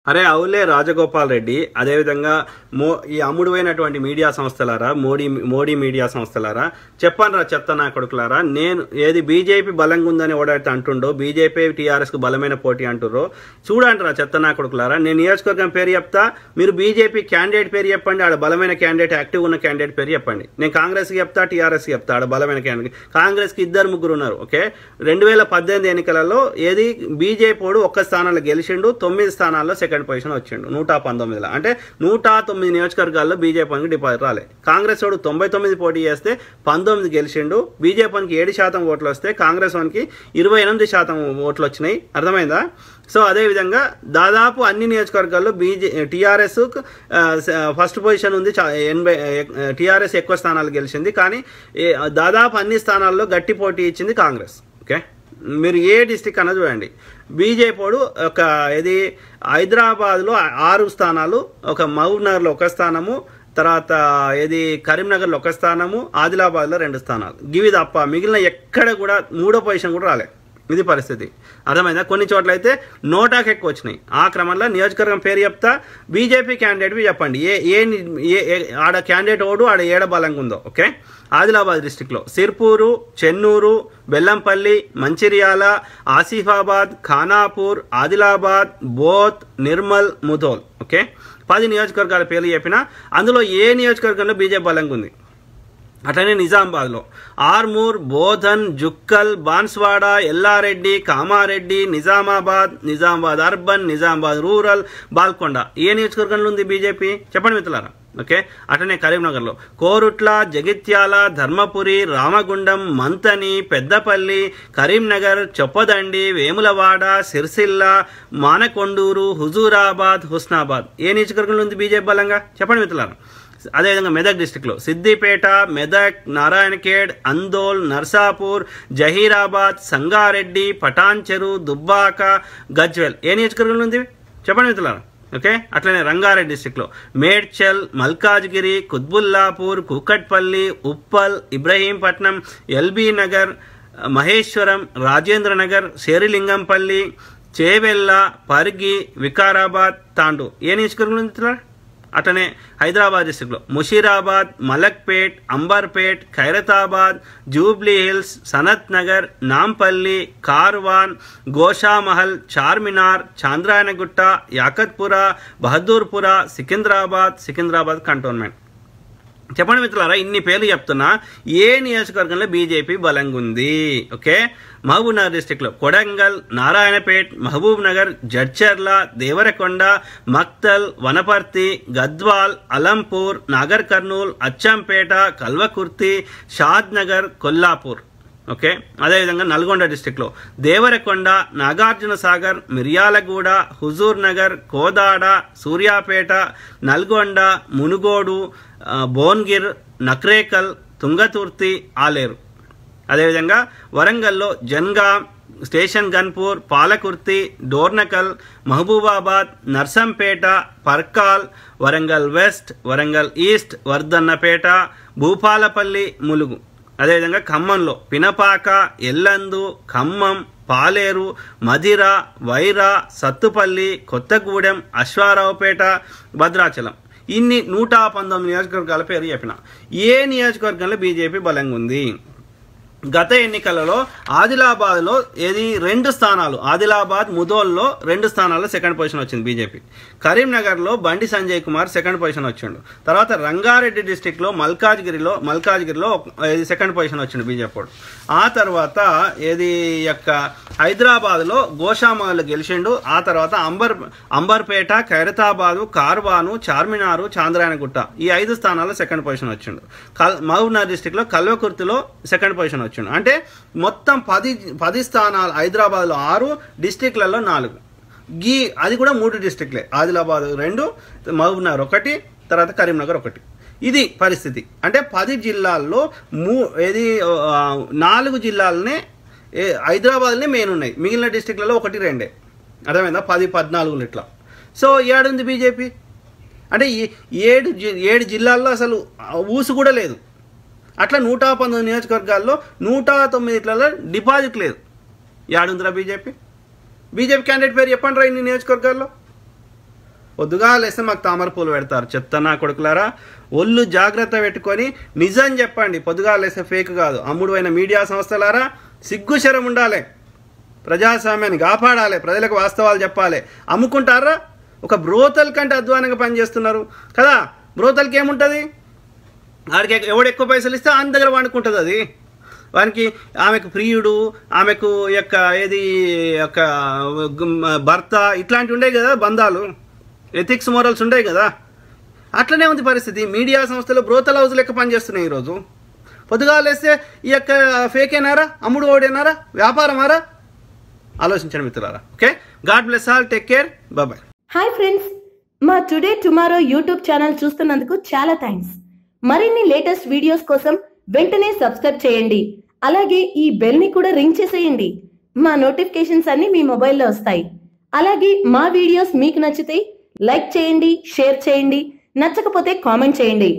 అరే అవులే రాజగోపాల్ రెడ్డి, అదేవిధంగా ఈ అమ్ముడువైనటువంటి మీడియా సంస్థలారా, మోడీ మీడియా సంస్థలారా, చెప్పండి రా చెత్త నా కొడుకులారా, నేను ఏది బీజేపీ బలంగా ఉందని ఓడైతే అంటుండో, బీజేపీ టీఆర్ఎస్కు బలమైన పోటీ అంటుర్రో చూడండి రా చెత్త నా కొడుకులారా. నేను నియోజకవర్గం పేరు చెప్తా, మీరు బీజేపీ క్యాండిడేట్ పేరు చెప్పండి, ఆడ బలమైన క్యాండిడేట్, యాక్టివ్ ఉన్న క్యాండిడేట్ పేరు చెప్పండి. నేను కాంగ్రెస్కి చెప్తా, టీఆర్ఎస్కి చెప్తా, ఆడ బలమైన క్యాండిడేట్. కాంగ్రెస్కి 2-3 ఉన్నారు. ఓకే, 2018 ఎన్నికలలో ఏది బీజేపీ వాడు 1 స్థానంలో గెలిచిండు, 9 స్థానాల్లో సెకండ్ పొజిషన్ వచ్చిండు 119లో. అంటే 109 నియోజకవర్గాల్లో బీజేపీకి డిపాజిట్ రాలే. కాంగ్రెస్ వాడు 99 పోటీ చేస్తే 19 గెలిచిండు. బీజేపీకి 7% ఓట్లు వస్తే కాంగ్రెస్ వానికి 28% ఓట్లు వచ్చినాయి. అర్థమైందా? సో అదేవిధంగా దాదాపు అన్ని నియోజకవర్గాల్లో టీఆర్ఎస్ ఫస్ట్ పొజిషన్ ఉంది. టీఆర్ఎస్ ఎక్కువ స్థానాలు గెలిచింది, కానీ దాదాపు అన్ని స్థానాల్లో గట్టి పోటీ ఇచ్చింది కాంగ్రెస్. ఓకే, మీరు ఏ డిస్టిక్ అన్న చూడండి, బీజేపీ వాడు ఒక ఇది హైదరాబాద్లో 6 స్థానాలు, ఒక మహబూబ్నగర్లో 1 స్థానము, తర్వాత ఏది కరీంనగర్లో 1 స్థానము, ఆదిలాబాద్లో 2 స్థానాలు. గివి తప్ప మిగిలిన ఎక్కడ కూడా 3వ పొజిషన్ కూడా రాలే. ఇది పరిస్థితి. అర్థమైందా? కొన్ని చోట్ల అయితే నోటాకి ఎక్కువ వచ్చినాయి. ఆ క్రమంలో నియోజకవర్గం పేరు చెప్తా, బీజేపీ క్యాండిడేట్వి చెప్పండి. ఆడ క్యాండిడేట్ ఓడు ఆడ ఏడ బలంగా ఉందో. ఓకే, ఆదిలాబాద్ డిస్టిక్లో సిర్పూరు, చెన్నూరు, బెల్లంపల్లి, మంచిర్యాల, ఆసిఫాబాద్, ఖానాపూర్, ఆదిలాబాద్, బోత్, నిర్మల్, ముధోల్. ఓకే, 10 నియోజకవర్గాల పేర్లు చెప్పిన, అందులో ఏ నియోజకవర్గంలో బీజేపీ బలంగా ఉంది. అట్లనే నిజామాబాద్లో ఆర్మూర్, బోధన్, జుక్కల్, బాన్స్వాడ, ఎల్లారెడ్డి, కామారెడ్డి, నిజామాబాద్ అర్బన్, నిజామాబాద్ రూరల్, బాల్కొండ ఏ నియోజకవర్గంలో ఉంది బీజేపీ చెప్పండి మిత్రులారా. ఓకే, అట్లనే కరీంనగర్లో కోరుట్ల, జగిత్యాల, ధర్మపురి, రామగుండం, మంతని, పెద్దపల్లి, కరీంనగర్, చొప్పదండి, వేములవాడ, సిరిసిల్ల, మానకొండూరు, హుజూరాబాద్, హుస్నాబాద్ ఏ నియోజకవర్గంలో ఉంది బీజేపీ బలంగా చెప్పండి మిత్రులారా. అదేవిధంగా మెదక్ డిస్టిక్లో సిద్దిపేట, మెదక్, నారాయణఖేడ్, అందోల్, నర్సాపూర్, జహీరాబాద్, సంగారెడ్డి, పటాన్చెరు, దుబ్బాక, గజ్వెల్ ఏ నియోజకవర్గంలో ఉంది చెప్పండి మిత్రులారా. ఓకే, అట్లనే రంగారెడ్డి డిస్టిక్లో మేడ్చల్, మల్కాజ్గిరి, కుత్బుల్లాపూర్, కూకట్పల్లి, ఉప్పల్, ఇబ్రహీంపట్నం, ఎల్బీ నగర్, మహేశ్వరం, రాజేంద్రనగర్, శేరిలింగంపల్లి, చేవెల్ల, పర్గి, వికారాబాద్, తాండూర్ ఏ నియోజకవర్గంలో ఉంది. అట్లనే హైదరాబాద్ డిస్టిక్లో ముషీరాబాద్, మలక్పేట్, అంబర్పేట్, ఖైరతాబాద్, జూబ్లీ హిల్స్, సనత్ నగర్, నాంపల్లి, కార్వాన్, గోషామహల్, చార్మినార్, చాంద్రాయనగుట్ట, యాకత్పుర, బహదూర్పుర, సికింద్రాబాద్ కంటోన్మెంట్. చెప్పండి మిత్రులారా, ఇన్ని పేర్లు చెప్తున్నా, ఏ నియోజకవర్గంలో బీజేపీ బలంగా ఉంది. ఓకే, మహబూబ్నగర్ డిస్టిక్లో కొడంగల్, నారాయణపేట్, మహబూబ్ నగర్, జడ్చర్ల, దేవరకొండ, మక్తల్, వనపర్తి, గద్వాల్, అలంపూర్, నాగర్ కర్నూల్, అచ్చంపేట, కల్వకుర్తి, షాద్ నగర్, కొల్లాపూర్. ఓకే, అదేవిధంగా నల్గొండ డిస్టిక్లో దేవరకొండ, నాగార్జున సాగర్, మిర్యాలగూడ, హుజూర్ నగర్, కోదాడ, సూర్యాపేట, నల్గొండ, మునుగోడు, భోన్గిర్, నక్రేకల్, తుంగతుర్తి, ఆలేరు. అదేవిధంగా వరంగల్లో Jangaon, station Ghanpur, Palakurthi, Dornakal, Mahabubabad, Narsampet, Parkal, Warangal west, Warangal east, Wardhannapet, Bhupalpally, Mulugu. అదేవిధంగా ఖమ్మంలో పినపాక, ఎల్లందు, ఖమ్మం, పాలేరు, మధిర, వైరా, సత్తుపల్లి, కొత్తగూడెం, అశ్వారావుపేట, భద్రాచలం. ఇన్ని 119 నియోజకవర్గాల పేరు చెప్పిన. ఏ నియోజకవర్గంలో బీజేపీ బలంగా ఉంది? గత ఎన్నికలలో ఆదిలాబాద్లో ఏది 2 స్థానాలు, ఆదిలాబాద్, ముదోల్లో 2 స్థానాల్లో సెకండ్ పొజిషన్ వచ్చింది బీజేపీ. కరీంనగర్లో బండి సంజయ్ కుమార్ సెకండ్ పొజిషన్ వచ్చిండు. తర్వాత రంగారెడ్డి డిస్టిక్లో మల్కాజ్గిరిలో సెకండ్ పొజిషన్ వచ్చిండు బీజేపీ. ఆ తర్వాత ఏది యొక్క హైదరాబాద్లో గోషామహల్ గెలిచిండు. ఆ తర్వాత అంబర్పేట, ఖైరతాబాదు, కార్వాను, చార్మినారు, చాంద్రాయనగుట్ట ఈ 5 స్థానాల్లో సెకండ్ పొజిషన్ వచ్చిండు. మహబూబ్నగర్ డిస్టిక్లో కల్వకుర్తిలో సెకండ్ పొజిషన్ వచ్చిండు. అంటే మొత్తం 10 స్థానాలు, హైదరాబాద్లో 6, డిస్టిక్లలో 4. అది కూడా 3 డిస్టిక్లే, ఆదిలాబాద్ 2, మహబూబ్నగర్ 1, తర్వాత కరీంనగర్ 1. ఇది పరిస్థితి. అంటే 10 జిల్లాల్లో 4 జిల్లాలనే హైదరాబాద్నే మెయిన్ ఉన్నాయి, మిగిలిన డిస్టిక్లలో 1, 2. అర్థమైందా? 10, 14 ఇట్లా. సో ఏడుంది బీజేపీ అంటే 7 జిల్లాల్లో అసలు ఊసు కూడా లేదు. అట్లా 119 నియోజకవర్గాల్లో 109 డిపాజిట్ లేదు. యాడుందిరా బీజేపీ క్యాండిడేట్ పేరు చెప్పండి రా ఇన్ని నియోజకవర్గాల్లో. పొద్దుగాలేస్తే మాకు తామర పూలు పెడతారు. చెత్త నా కొడుకులారా, ఒళ్ళు జాగ్రత్త పెట్టుకొని నిజం చెప్పండి. పొద్దుగాలేస్తే ఫేక్ కాదు. అమ్ముడువైన మీడియా సంస్థలారా, సిగ్గుశరం ఉండాలి. ప్రజాస్వామ్యాన్ని కాపాడాలి, ప్రజలకు వాస్తవాలు చెప్పాలి. అమ్ముకుంటారా? ఒక బ్రోతల్ కంటే అధ్వానంగా పనిచేస్తున్నారు కదా. బ్రోతల్కి ఏముంటుంది? ఆడికి ఎవడు ఎక్కువ పైసలు ఇస్తే ఆయన దగ్గర వండుకుంటుంది అది. వానికి ఆమెకు ప్రియుడు, ఆమెకు యొక్క ఏది యొక్క భర్త, ఇట్లాంటివి ఉండే కదా బంధాలు, ఎథిక్స్ మోరల్స్ ఉండే కదా. అట్లనే ఉంది పరిస్థితి. మీడియా సంస్థలు బ్రోతల్ హౌస్ లెక్క పనిచేస్తున్నాయి ఈరోజు. పొద్దుగాలేస్తే ఈ యొక్క ఫేకేనారా, అమ్ముడు ఓడేనారా, వ్యాపారమారా? ఆలోచించండి మిత్రులారా. Okay, God bless all, take care, bye. Hi friends, మా టుడే టుమారో యూట్యూబ్ ఛానల్ చూస్తున్నందుకు చాలా థ్యాంక్స్. మరిన్ని లేటెస్ట్ వీడియోస్ కోసం వెంటనే సబ్స్క్రైబ్ చేయండి. అలాగే ఈ బెల్ ని కూడా రింగ్ చేసేయండి. మా నోటిఫికేషన్స్ అన్ని మీ మొబైల్లో వస్తాయి. అలాగే మా వీడియోస్ మీకు నచ్చితే లైక్ చేయండి, షేర్ చేయండి, నచ్చకపోతే కామెంట్ చేయండి.